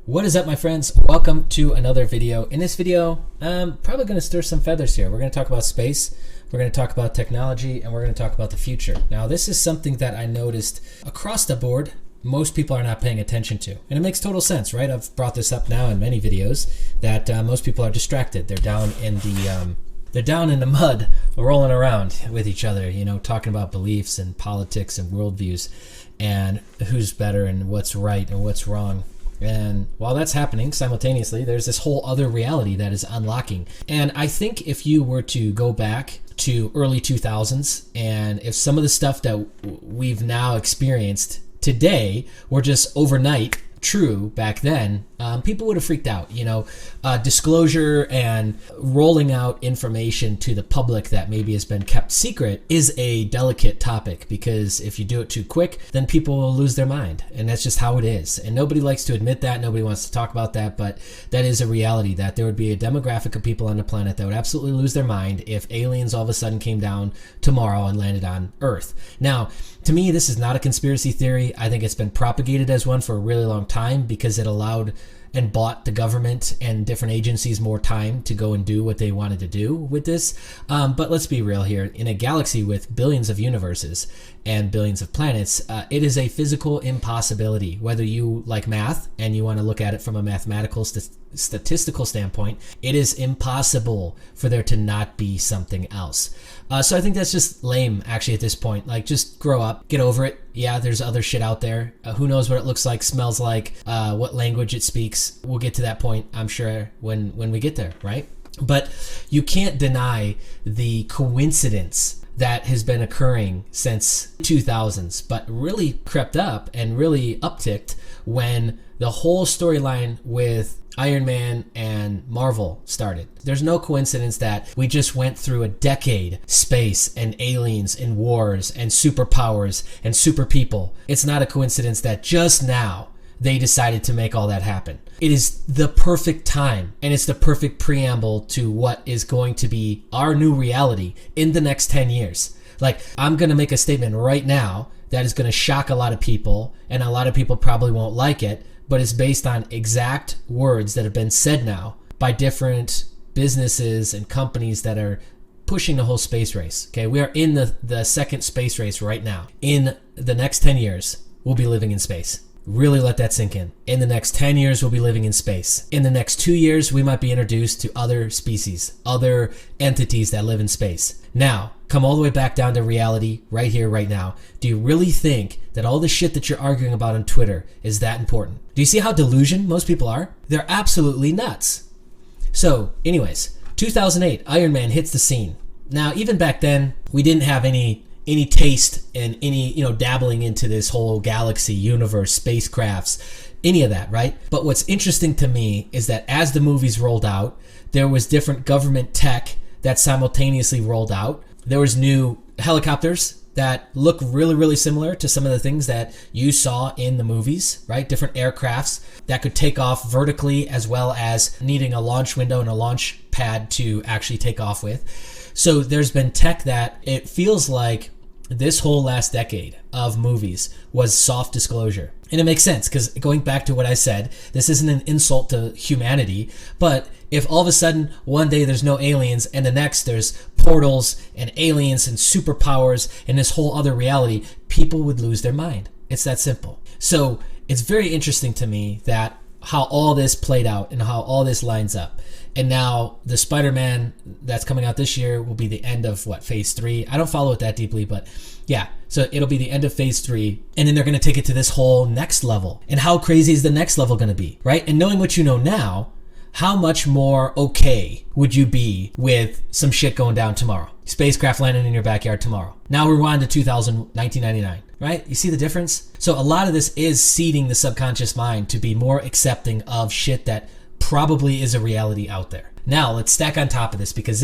What is up, my friends? Welcome to another video. In this video, I'm probably going to stir some feathers here. We're going to talk about space, we're going to talk about technology, and we're going to talk about the future. Now, this is something that I noticed across the board most people are not paying attention to. And it makes total sense, right? I've brought this up now in many videos that most people are distracted. They're down in the mud, rolling around with each other, talking about beliefs and politics and worldviews and who's better and what's right and what's wrong. And while that's happening simultaneously, there's this whole other reality that is unlocking. And I think if you were to go back to early 2000s, and if some of the stuff that we've now experienced today were just overnight true back then, people would have freaked out. Disclosure and rolling out information to the public that maybe has been kept secret is a delicate topic, because if you do it too quick, then people will lose their mind, and that's just how it is. And nobody likes to admit that, nobody wants to talk about that, but that is a reality, that there would be a demographic of people on the planet that would absolutely lose their mind if aliens all of a sudden came down tomorrow and landed on Earth. Now, to me, this is not a conspiracy theory. I think it's been propagated as one for a really long time because it allowed and bought the government and different agencies more time to go and do what they wanted to do with this. But let's be real here. In a galaxy with billions of universes and billions of planets, it is a physical impossibility. Whether you like math and you want to look at it from a mathematical statistical standpoint, it is impossible for there to not be something else. So I think that's just lame, actually, at this point. Like, just grow up, get over it. Yeah, there's other shit out there. Who knows what it looks like, smells like, what language it speaks. We'll get to that point, I'm sure, when we get there, right? But you can't deny the coincidence that has been occurring since 2000s, but really crept up and really upticked when the whole storyline with Iron Man and Marvel started. There's no coincidence that we just went through a decade, space and aliens and wars and superpowers and super people. It's not a coincidence that just now they decided to make all that happen. It is the perfect time, and it's the perfect preamble to what is going to be our new reality in the next 10 years. Like, I'm going to make a statement right now that is going to shock a lot of people, and a lot of people probably won't like it, but it's based on exact words that have been said now by different businesses and companies that are pushing the whole space race. Okay, we are in the second space race right now. In the next 10 years, we'll be living in space. Really let that sink in. In the next 10 years, we'll be living in space. In the next 2 years, we might be introduced to other species, other entities that live in space. Now, come all the way back down to reality right here, right now. Do you really think that all the shit that you're arguing about on Twitter is that important? Do you see how delusional most people are? They're absolutely nuts. So, anyways, 2008, Iron Man hits the scene. Now, even back then, we didn't have any taste and any, dabbling into this whole galaxy, universe, spacecrafts, any of that, right? But what's interesting to me is that as the movies rolled out, there was different government tech that simultaneously rolled out. There was new helicopters that look really, really similar to some of the things that you saw in the movies, right? Different aircrafts that could take off vertically, as well as needing a launch window and a launch pad to actually take off with. So there's been tech that it feels like this whole last decade of movies was soft disclosure. And it makes sense, because going back to what I said, this isn't an insult to humanity, but if all of a sudden one day there's no aliens and the next there's portals and aliens and superpowers and this whole other reality, people would lose their mind. It's that simple. So it's very interesting to me that how all this played out and how all this lines up. And now the Spider-Man that's coming out this year will be the end of phase 3. I don't follow it that deeply, but yeah. So it'll be the end of phase 3. And then they're going to take it to this whole next level. And how crazy is the next level going to be, right? And knowing what you know now, how much more okay would you be with some shit going down tomorrow? Spacecraft landing in your backyard tomorrow. Now rewind to 1999, right? You see the difference? So a lot of this is seeding the subconscious mind to be more accepting of shit that probably is a reality out there. Now let's stack on top of this, because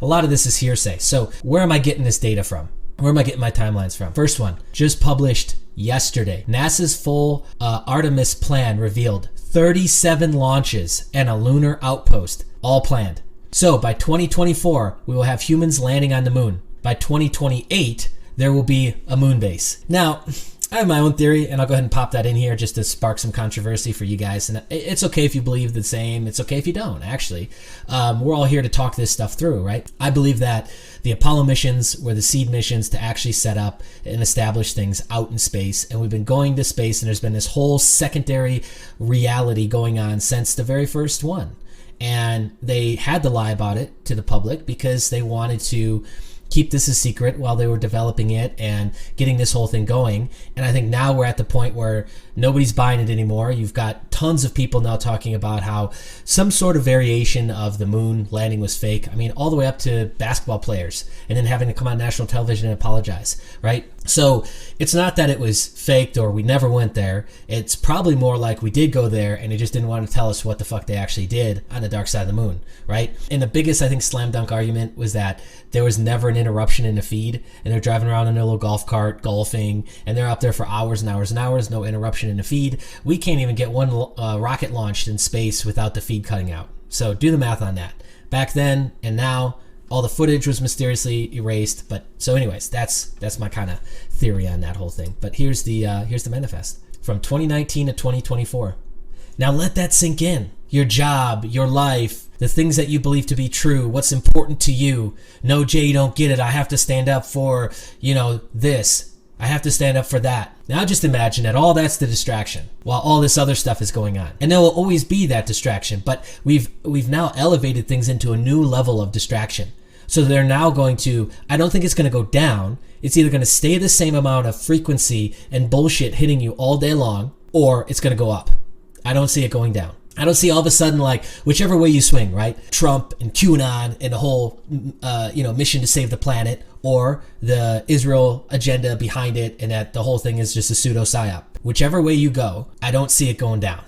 a lot of this is hearsay. So where am I getting this data from? Where am I getting my timelines from? First one, just published yesterday. NASA's full Artemis Plan revealed 37 launches and a lunar outpost, all planned. So by 2024, we will have humans landing on the moon. By 2028, there will be a moon base. Now, I have my own theory, and I'll go ahead and pop that in here just to spark some controversy for you guys. And it's okay if you believe the same. It's okay if you don't, actually. We're all here to talk this stuff through, right? I believe that the Apollo missions were the seed missions to actually set up and establish things out in space. And we've been going to space, and there's been this whole secondary reality going on since the very first one. And they had to lie about it to the public because they wanted to keep this a secret while they were developing it and getting this whole thing going. And I think now we're at the point where nobody's buying it anymore. You've got tons of people now talking about how some sort of variation of the moon landing was fake. I mean, all the way up to basketball players and then having to come on national television and apologize, right? So it's not that it was faked or we never went there. It's probably more like we did go there and they just didn't want to tell us what the fuck they actually did on the dark side of the moon, right? And the biggest, I think, slam dunk argument was that there was never an interruption in the feed, and they're driving around in their little golf cart, golfing, and they're up there for hours and hours and hours, no interruption in the feed. We can't even get one rocket launched in space without the feed cutting out. So do the math on that. Back then and now, all the footage was mysteriously erased. But so anyways, that's my kind of theory on that whole thing. But here's the manifest from 2019 to 2024. Now let that sink in. Your job, your life, the things that you believe to be true, what's important to you. No, Jay, you don't get it. I have to stand up for, this. I have to stand up for that. Now just imagine that all that's the distraction while all this other stuff is going on. And there will always be that distraction, but we've now elevated things into a new level of distraction. So they're now going to, I don't think it's going to go down. It's either going to stay the same amount of frequency and bullshit hitting you all day long, or it's going to go up. I don't see it going down. I don't see all of a sudden, like, whichever way you swing, right? Trump and QAnon and the whole, mission to save the planet, or the Israel agenda behind it, and that the whole thing is just a pseudo psyop. Whichever way you go, I don't see it going down.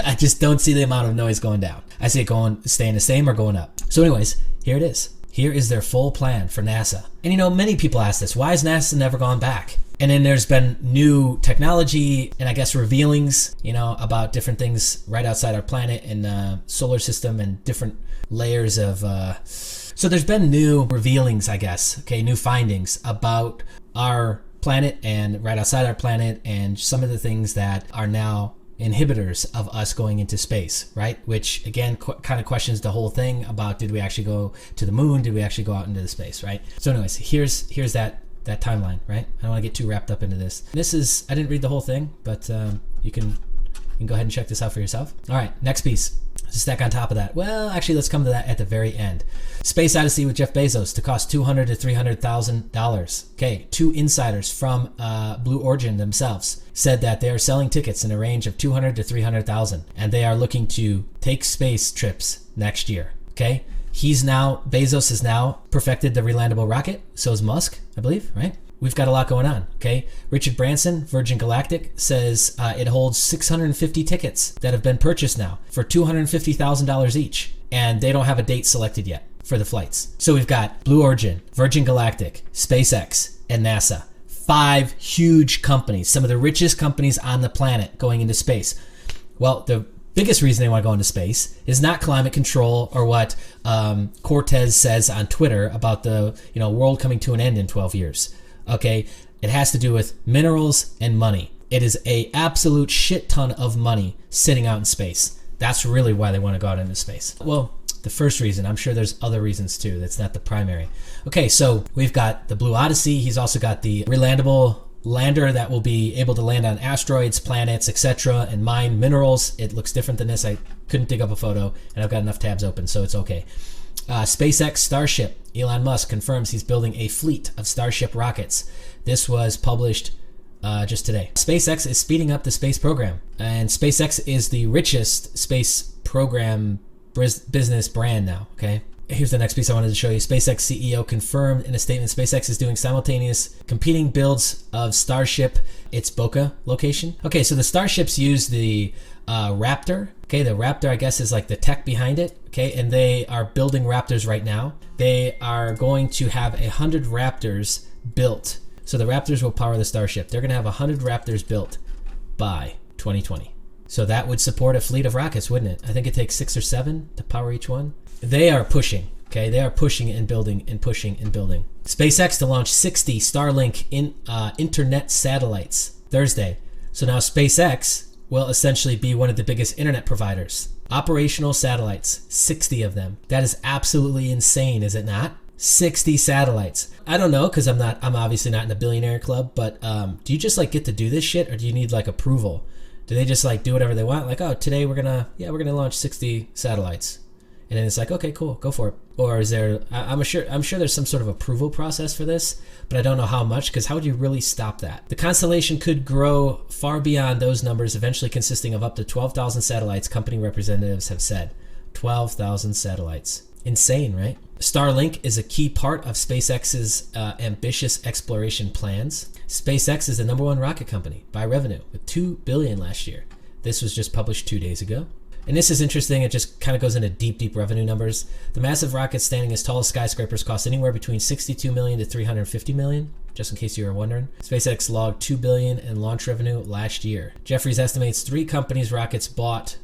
I just don't see the amount of noise going down. I see it staying the same or going up. So anyways, here it is. Here is their full plan for NASA. And many people ask this, why has NASA never gone back? And then there's been new technology and I guess revealings, about different things right outside our planet and solar system and different layers of... So there's been new revealings, I guess, new findings about our planet and right outside our planet and some of the things that are now inhibitors of us going into space, right? Which again kind of questions the whole thing about, did we actually go to the moon? Did we actually go out into the space, right? So anyways, here's that timeline, right? I don't want to get too wrapped up into this. I didn't read the whole thing, but you can go ahead and check this out for yourself. All right, next piece. To stack on top of that. Well, actually, let's come to that at the very end. Space Odyssey with Jeff Bezos to cost $200,000 to $300,000. Okay, two insiders from Blue Origin themselves said that they are selling tickets in a range of $200,000 to $300,000, and they are looking to take space trips next year. Okay, Bezos has now perfected the relandable rocket. So is Musk, I believe, right? We've got a lot going on, okay? Richard Branson, Virgin Galactic, says it holds 650 tickets that have been purchased now for $250,000 each, and they don't have a date selected yet for the flights. So we've got Blue Origin, Virgin Galactic, SpaceX, and NASA. 5 huge companies, some of the richest companies on the planet going into space. Well, the biggest reason they want to go into space is not climate control or what Cortez says on Twitter about the world coming to an end in 12 years. Okay, it has to do with minerals and money. It is a absolute shit ton of money sitting out in space. That's really why they want to go out into space. Well, the first reason, I'm sure there's other reasons too. That's not the primary. Okay, so we've got the Blue Odyssey. He's also got the relandable lander that will be able to land on asteroids, planets, etc., and mine minerals. It looks different than this. I couldn't dig up a photo, and I've got enough tabs open, so it's okay. SpaceX Starship. Elon Musk confirms he's building a fleet of Starship rockets. This was published just today. SpaceX is speeding up the space program, and SpaceX is the richest space program business brand now. Okay. Here's the next piece I wanted to show you. SpaceX CEO confirmed in a statement SpaceX is doing simultaneous competing builds of Starship, its Boca location. Okay, so the Starships use the Raptor. Okay, the Raptor, I guess, is like the tech behind it. Okay, and they are building Raptors right now. They are going to have 100 Raptors built. So the Raptors will power the Starship. They're going to have 100 Raptors built by 2020. So that would support a fleet of rockets, wouldn't it? I think it takes 6 or 7 to power each one. They are pushing. Okay, they are pushing and building and pushing and building. SpaceX to launch 60 Starlink internet satellites. Thursday. So now SpaceX will essentially be one of the biggest internet providers. Operational satellites, 60 of them. That is absolutely insane, is it not? 60 satellites. I don't know, because I'm obviously not in the billionaire club, but do you just like get to do this shit, or do you need like approval? Do they just like do whatever they want? Like, oh, today we're gonna launch 60 satellites. And then it's like, okay, cool, go for it. Or is there, I'm sure there's some sort of approval process for this, but I don't know how much, because how would you really stop that? The constellation could grow far beyond those numbers, eventually consisting of up to 12,000 satellites, company representatives have said. 12,000 satellites. Insane, right? Starlink is a key part of SpaceX's ambitious exploration plans. SpaceX is the #1 rocket company by revenue, with $2 billion last year. This was just published 2 days ago. And this is interesting. It just kind of goes into deep revenue numbers. The massive rockets standing as tall as skyscrapers cost anywhere between $62 million to $350 million, just in case you were wondering. SpaceX logged $2 billion in launch revenue last year. Jefferies estimates 3 companies' rockets brought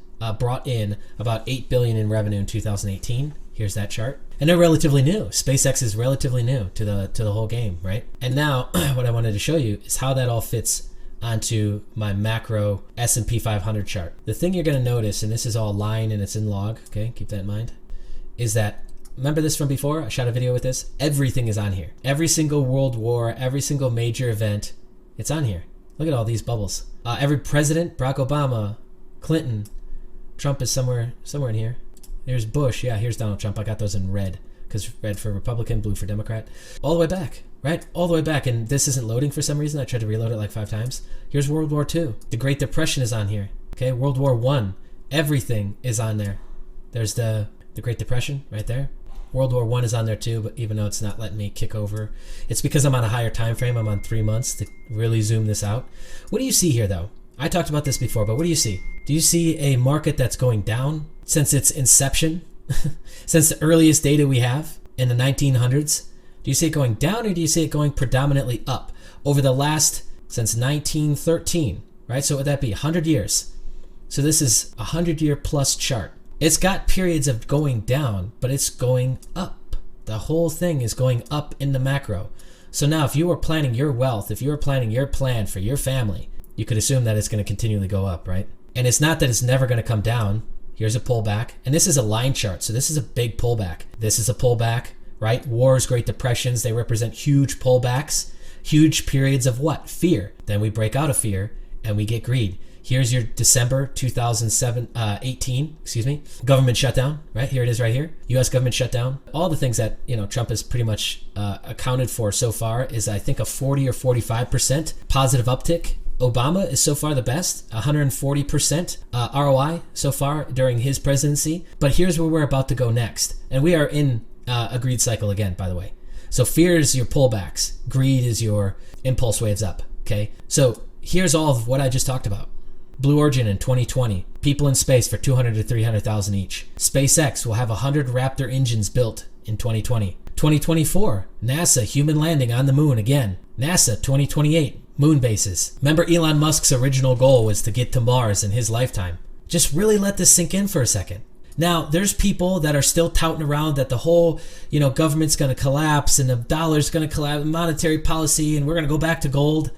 in about $8 billion in revenue in 2018. Here's that chart. And they're relatively new. SpaceX is relatively new to the whole game, right? And now what I wanted to show you is how that all fits onto my macro S&P 500 chart. The thing you're going to notice, and this is all line and it's in log, okay, keep that in mind, is that, remember this from before? I shot a video with this. Everything is on here. Every single world war, every single major event, it's on here. Look at all these bubbles. Every president, Barack Obama, Clinton, Trump is somewhere in here. There's Bush. Yeah, here's Donald Trump. I got those in red, because red for Republican, blue for Democrat. All the way back, right? All the way back. And this isn't loading for some reason. I tried to reload it like 5 times. Here's World War II. The Great Depression is on here. Okay, World War I. Everything is on there. There's the Great Depression right there. World War I is on there too, but even though it's not letting me kick over, it's because I'm on a higher time frame. I'm on 3 months to really zoom this out. What do you see here though? I talked about this before, but what do you see? Do you see a market that's going down since its inception? Since the earliest data we have in the 1900s? Do you see it going down, or do you see it going predominantly up over the last, since 1913, right? So would that be 100 years? So this is a 100-year plus chart. It's got periods of going down, but it's going up. The whole thing is going up in the macro. So now if you were planning your wealth, if you were planning your plan for your family, you could assume that it's going to continually go up, right? And it's not that it's never going to come down. Here's a pullback. And this is a line chart, so this is a big pullback. This is a pullback, right? Wars, Great Depressions, they represent huge pullbacks, huge periods of what? Fear. Then we break out of fear and we get greed. Here's your December 2018, government shutdown, right? Here it is right here. U.S. government shutdown. All the things that, Trump has pretty much accounted for so far is, I think, a 40 or 45% positive uptick. Obama is so far the best, 140% ROI so far during his presidency. But here's where we're about to go next. And we are in a greed cycle again, by the way. So fear is your pullbacks. Greed is your impulse waves up, okay? So here's all of what I just talked about. Blue Origin in 2020. People in space for 200 to 300,000 each. SpaceX will have 100 Raptor engines built in 2020. 2024, NASA human landing on the moon again. NASA 2028. Moon bases. Remember, Elon Musk's original goal was to get to Mars in his lifetime. Just really let this sink in for a second. Now, there's people that are still touting around that the whole, government's going to collapse and the dollar's going to collapse, monetary policy, and we're going to go back to gold.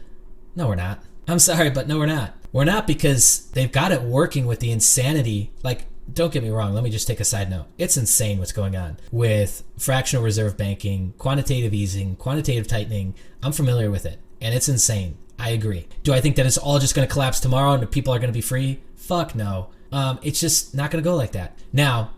No, we're not. I'm sorry, but no, we're not. We're not, because they've got it working with the insanity. Like, don't get me wrong. Let me just take a side note. It's insane what's going on with fractional reserve banking, quantitative easing, quantitative tightening. I'm familiar with it. And it's insane. I agree. Do I think that it's all just going to collapse tomorrow and the people are going to be free? Fuck no. It's just not going to go like that. Now,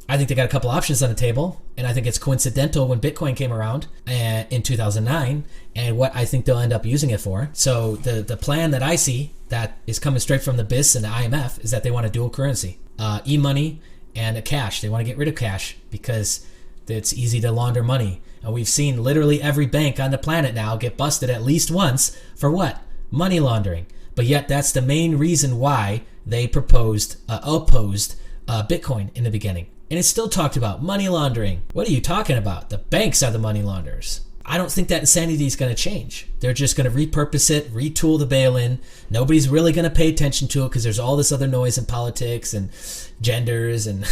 I think they got a couple options on the table, and I think it's coincidental when Bitcoin came around in 2009 and what I think they'll end up using it for. So the plan that I see that is coming straight from the BIS and the IMF is that they want a dual currency, e-money and a cash. They want to get rid of cash because it's easy to launder money. And we've seen literally every bank on the planet now get busted at least once for what? Money laundering. But yet that's the main reason why they opposed Bitcoin in the beginning. And it's still talked about money laundering. What are you talking about? The banks are the money launderers. I don't think that insanity is going to change. They're just going to repurpose it, retool the bail-in. Nobody's really going to pay attention to it because there's all this other noise in politics and genders and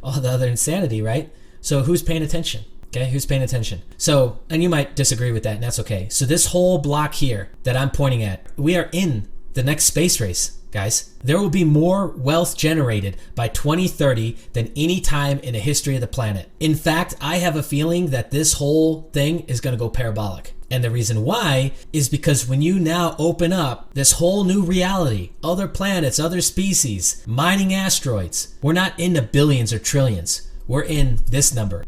all the other insanity, right? So who's paying attention? Okay, who's paying attention? So, and you might disagree with that, and that's okay. So this whole block here that I'm pointing at, we are in the next space race, guys. There will be more wealth generated by 2030 than any time in the history of the planet. In fact, I have a feeling that this whole thing is going to go parabolic. And the reason why is because when you now open up this whole new reality, other planets, other species, mining asteroids, we're not in the billions or trillions. We're in this number.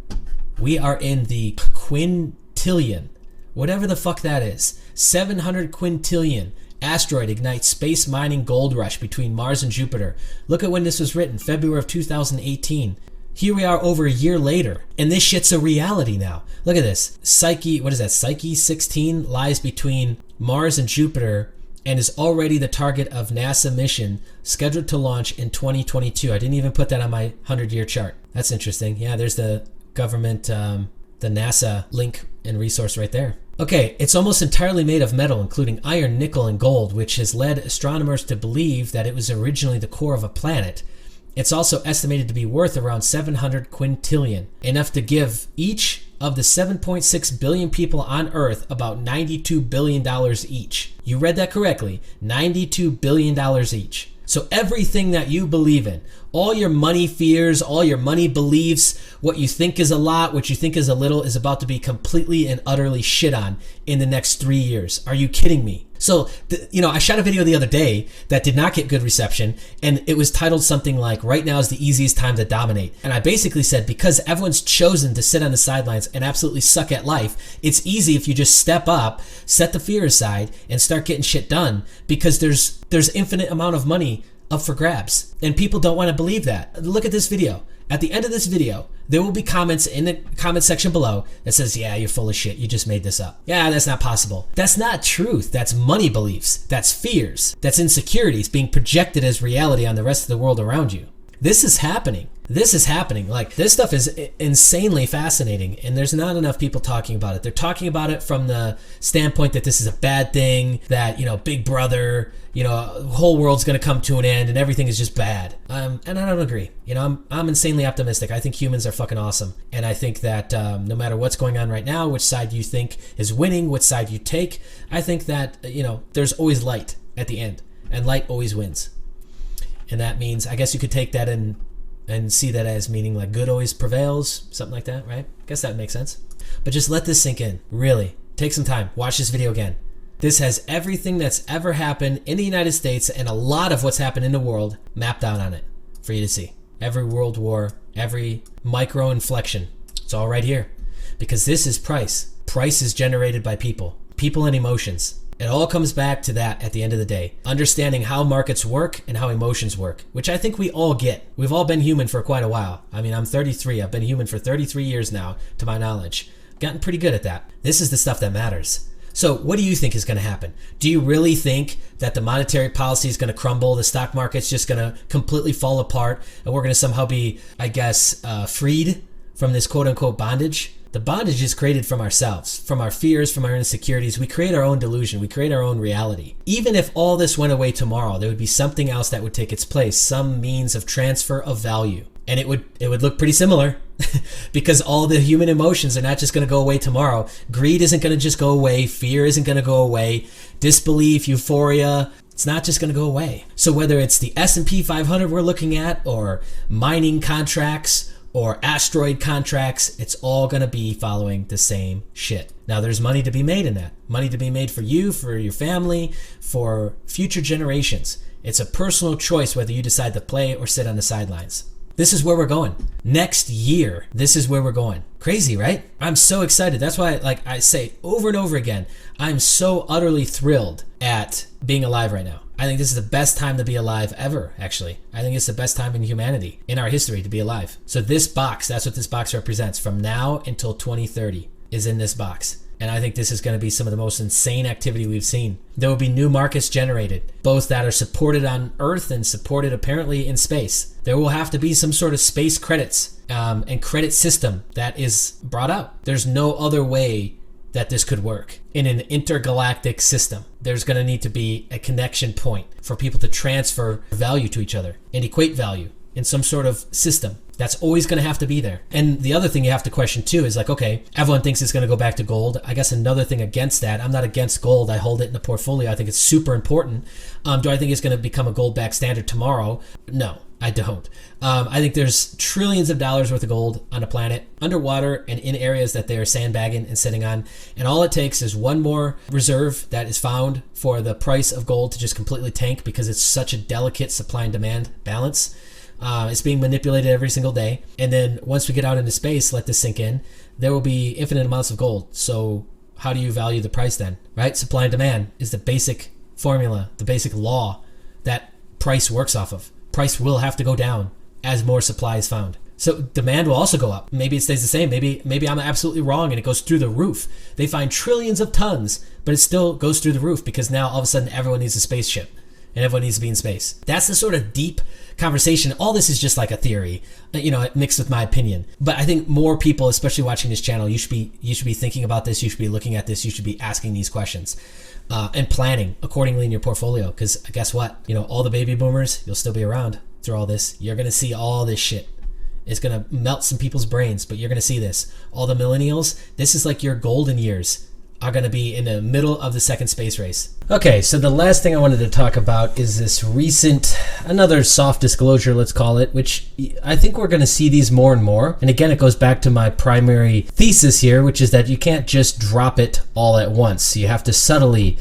We are in the quintillion, whatever the fuck that is. 700 quintillion. Asteroid ignites space mining gold rush between Mars and Jupiter. Look at when this was written, February of 2018. Here we are over a year later, and this shit's a reality now. Look at this. Psyche 16 lies between Mars and Jupiter and is already the target of NASA mission scheduled to launch in 2022. I didn't even put that on my 100-year chart. That's interesting. Yeah, there's the government, the NASA link and resource right there. Okay, it's almost entirely made of metal, including iron, nickel, and gold, which has led astronomers to believe that it was originally the core of a planet. It's also estimated to be worth around 700 quintillion, enough to give each of the 7.6 billion people on Earth about $92 billion each. You read that correctly, $92 billion each. So everything that you believe in, all your money fears, all your money beliefs, what you think is a lot, what you think is a little, is about to be completely and utterly shit on in the next 3 years. Are you kidding me? So, I shot a video the other day that did not get good reception, and it was titled something like, "Right now is the easiest time to dominate." And I basically said, because everyone's chosen to sit on the sidelines and absolutely suck at life, it's easy if you just step up, set the fear aside, and start getting shit done, because there's infinite amount of money up for grabs. And people don't want to believe that. Look at this video. At the end of this video, there will be comments in the comment section below that says, "Yeah, you're full of shit. You just made this up. Yeah, that's not possible." That's not truth. That's money beliefs. That's fears. That's insecurities being projected as reality on the rest of the world around you. This is happening. This is happening. Like, this stuff is insanely fascinating, and there's not enough people talking about it. They're talking about it from the standpoint that this is a bad thing, that, Big Brother, the whole world's going to come to an end and everything is just bad. And I don't agree. I'm insanely optimistic. I think humans are fucking awesome. And I think that no matter what's going on right now, which side you think is winning, which side you take, I think that, there's always light at the end, and light always wins. And that means, I guess you could take that and see that as meaning like good always prevails, something like that, right? I guess that makes sense. But just let this sink in. Really. Take some time. Watch this video again. This has everything that's ever happened in the United States and a lot of what's happened in the world mapped out on it for you to see. Every world war, every micro inflection. It's all right here. Because this is price. Price is generated by people. People and emotions. It all comes back to that at the end of the day. Understanding how markets work and how emotions work, which I think we all get. We've all been human for quite a while. I mean, I'm 33. I've been human for 33 years now, to my knowledge. Gotten pretty good at that. This is the stuff that matters. So what do you think is going to happen? Do you really think that the monetary policy is going to crumble, the stock market's just going to completely fall apart, and we're going to somehow be, freed from this quote-unquote bondage? The bondage is created from ourselves, from our fears, from our insecurities. We create our own delusion. We create our own reality. Even if all this went away tomorrow, there would be something else that would take its place, some means of transfer of value. And it would look pretty similar because all the human emotions are not just going to go away tomorrow. Greed isn't going to just go away. Fear isn't going to go away. Disbelief, euphoria, it's not just going to go away. So whether it's the S&P 500 we're looking at, or mining contracts, or asteroid contracts, it's all going to be following the same shit. Now, there's money to be made in that. Money to be made for you, for your family, for future generations. It's a personal choice whether you decide to play or sit on the sidelines. This is where we're going. Next year, this is where we're going. Crazy, right? I'm so excited. That's why, I say over and over again, I'm so utterly thrilled at being alive right now. I think this is the best time to be alive ever, actually. I think it's the best time in humanity, in our history, to be alive. So this box, that's what this box represents. From now until 2030 is in this box. And I think this is going to be some of the most insane activity we've seen. There will be new markets generated, both that are supported on Earth and supported apparently in space. There will have to be some sort of space credits and credit system that is brought out. There's no other way that this could work in an intergalactic system. There's going to need to be a connection point for people to transfer value to each other and equate value in some sort of system. That's always going to have to be there. And the other thing you have to question too is like, okay, everyone thinks it's going to go back to gold. I guess another thing against that, I'm not against gold. I hold it in the portfolio. I think it's super important. Do I think it's going to become a gold-backed standard tomorrow? No, I don't. I think there's trillions of dollars worth of gold on the planet, underwater and in areas that they're sandbagging and sitting on. And all it takes is one more reserve that is found for the price of gold to just completely tank, because it's such a delicate supply and demand balance. It's being manipulated every single day. And then once we get out into space, let this sink in, there will be infinite amounts of gold. So how do you value the price then, right? Supply and demand is the basic formula, the basic law that price works off of. Price will have to go down as more supply is found. So demand will also go up. Maybe it stays the same. Maybe I'm absolutely wrong and it goes through the roof. They find trillions of tons, but it still goes through the roof because now all of a sudden everyone needs a spaceship and everyone needs to be in space. That's the sort of deep conversation. All this is just like a theory, mixed with my opinion. But I think more people, especially watching this channel, you should be thinking about this. You should be looking at this. You should be asking these questions and planning accordingly in your portfolio. Because guess what? All the baby boomers, you'll still be around through all this. You're going to see all this shit. It's going to melt some people's brains, but you're going to see this. All the millennials, this is like your golden years, are going to be in the middle of the second space race. Okay, so the last thing I wanted to talk about is this another soft disclosure, let's call it, which I think we're going to see these more and more. And again, it goes back to my primary thesis here, which is that you can't just drop it all at once. You have to subtly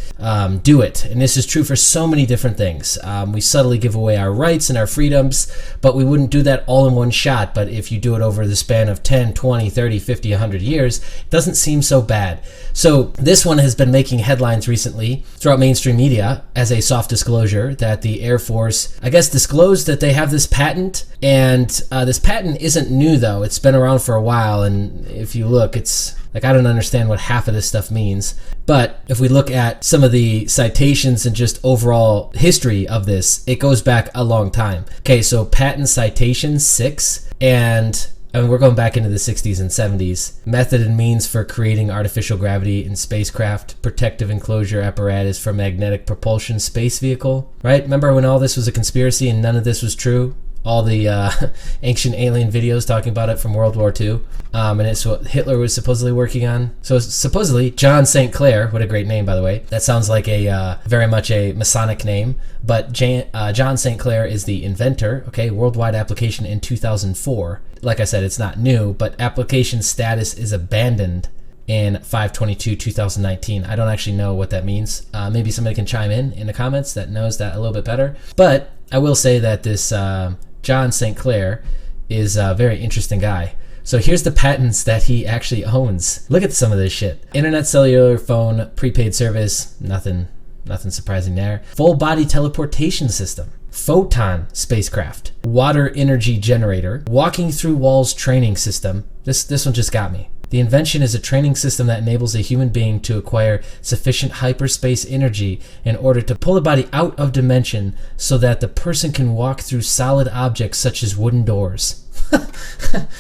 do it. And this is true for so many different things. We subtly give away our rights and our freedoms, but we wouldn't do that all in one shot. But if you do it over the span of 10, 20, 30, 50, 100 years, it doesn't seem so bad. So this one has been making headlines recently throughout mainstream media as a soft disclosure that the Air Force, I guess, disclosed that they have this patent. And this patent isn't new, though. It's been around for a while. And if you look, it's like, I don't understand what half of this stuff means. But if we look at some of the citations and just overall history of this, it goes back a long time. Okay, so patent citation 6, and we're going back into the 60s and 70s. Method and means for creating artificial gravity in spacecraft, protective enclosure apparatus for magnetic propulsion space vehicle, right? Remember when all this was a conspiracy and none of this was true? All the ancient alien videos talking about it from World War II. And it's what Hitler was supposedly working on. So supposedly, John St. Clair, what a great name, by the way. That sounds like a very much a Masonic name. But John St. Clair is the inventor, okay? Worldwide application in 2004. Like I said, it's not new, but application status is abandoned in 5/22/2019. I don't actually know what that means. Maybe somebody can chime in the comments that knows that a little bit better. But I will say that this John St. Clair is a very interesting guy. So here's the patents that he actually owns. Look at some of this shit. Internet, cellular phone, prepaid service, nothing surprising there. Full body teleportation system, photon spacecraft, water energy generator, walking through walls training system. This one just got me. The invention is a training system that enables a human being to acquire sufficient hyperspace energy in order to pull the body out of dimension so that the person can walk through solid objects such as wooden doors.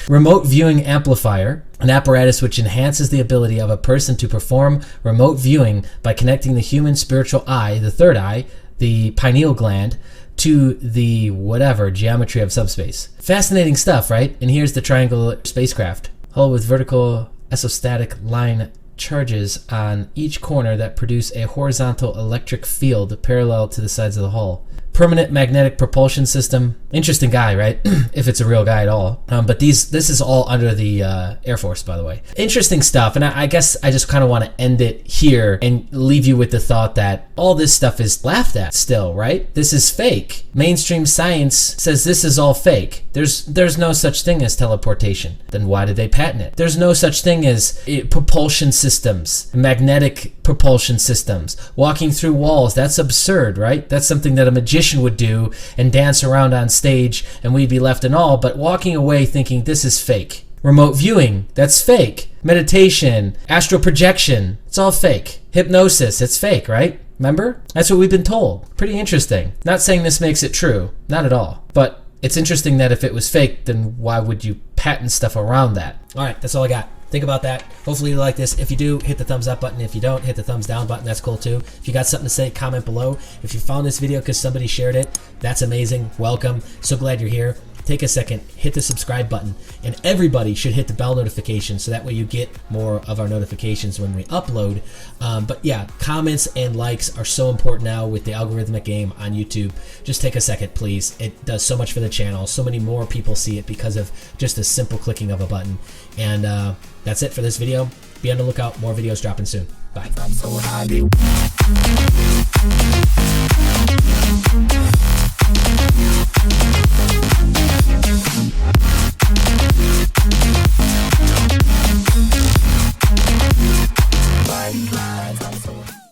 Remote viewing amplifier, an apparatus which enhances the ability of a person to perform remote viewing by connecting the human spiritual eye, the third eye, the pineal gland, to the whatever geometry of subspace. Fascinating stuff, right? And here's the triangular spacecraft. Hull with vertical isostatic line charges on each corner that produce a horizontal electric field parallel to the sides of the hull. Permanent magnetic propulsion system. Interesting guy, right? If it's a real guy at all. But this is all under the Air Force, by the way. Interesting stuff. And I guess I just kind of want to end it here and leave you with the thought that all this stuff is laughed at still, right? This is fake. Mainstream science says this is all fake. There's no such thing as teleportation. Then why did they patent it? There's no such thing as propulsion systems, magnetic propulsion systems, walking through walls. That's absurd, right? That's something that a magician would do and dance around on stage and we'd be left in awe, but walking away thinking this is fake. Remote viewing, that's fake. Meditation, astral projection, it's all fake. Hypnosis, it's fake, right? Remember? That's what we've been told. Pretty interesting. Not saying this makes it true, not at all. But it's interesting that if it was fake, then why would you patent stuff around that? All right, that's all I got. Think about that. Hopefully you like this. If you do, hit the thumbs up button. If you don't, hit the thumbs down button. That's cool too. If you got something to say, comment below. If you found this video because somebody shared it, that's amazing. Welcome. So glad you're here. take a second, hit the subscribe button, and everybody should hit the bell notification so that way you get more of our notifications when we upload. But yeah, comments and likes are so important now with the algorithmic game on YouTube. Just take a second, please. It does so much for the channel. So many more people see it because of just a simple clicking of a button. And that's it for this video. Be on the lookout. More videos dropping soon. Bye.